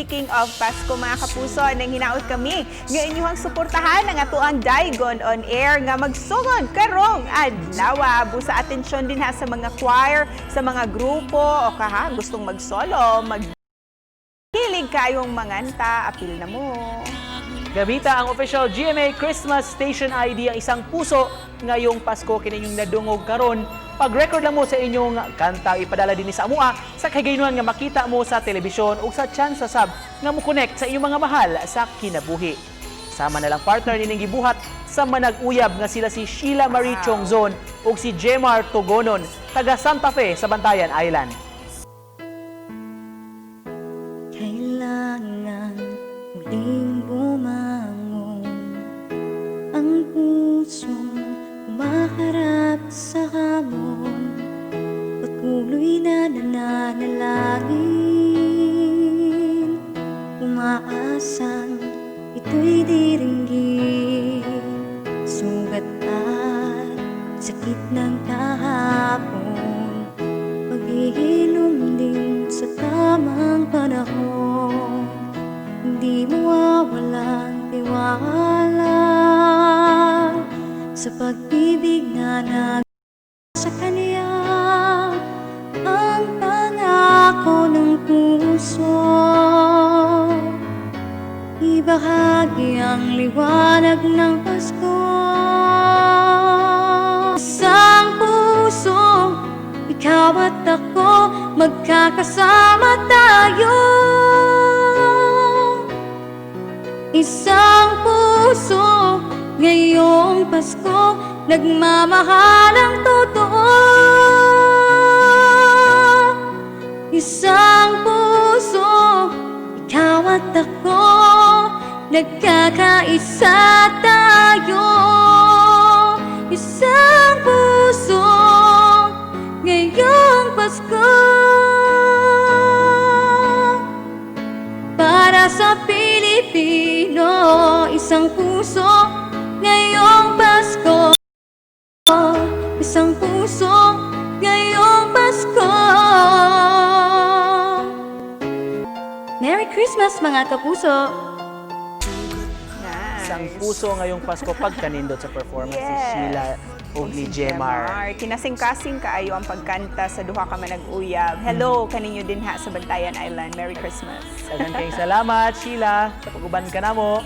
speaking of Pasko mga kapuso, nang hinaot kami nga inyong suportahan ang ato ang Manaygon on air nga magsugod karong adlaw. Busa atensyon din ha sa mga choir, sa mga grupo o kaha gustong magsolo, maghilig kayong manganta, apil na mo. Gamita ang official GMA Christmas Station ID ang Isang Puso Ngayong Pasko kininyong nadungog karon. Pag-record lang mo sa inyong kanta ipadala din sa amua sa kagayunan nga makita mo sa telebisyon o sa chance sab nga mo connect sa inyong mga mahal sa kinabuhi. Sama na lang partner nining gibuhat sa manag-uyab nga sila si Shiela Marie Tiongzon ug si Gemar Togonon taga Santa Fe sa Bantayan Island. Kailangan muling bumangon ang pusong kumaharap sa hamon, patuloy na nananalangin, umaasang ito'y diringgin. Sugat at sakit ng kahapon, paghihilom din sa tamang panahon. Hindi mawawalang tiwala sa pag-ibig na sa kanya. Ang pangako ng puso, ibahagi ang liwanag ng Pasko. Isang puso, ikaw at ako, magkakasama tayo. Isang puso, ngayong Pasko, nagmamahalang totoo. Isang puso, ikaw at ako, nagkakaisa tayo. Isang puso, ngayong Pasko, para sa Pilipino. Isang puso, ngayong Pasko. Isang puso, ngayong Pasko. Merry Christmas mga kapuso! Isang Puso Ngayong Pasko pagkanindot sa performance ni Shiela o ni Gemar. Kinasing-kasing kaayo ang pagkanta sa duha ka manag-uyab. Hello kaninyo din ha sa Bantayan Island. Merry Christmas. Daghang kayong salamat, Sheila, sa pag-uban ka na mo.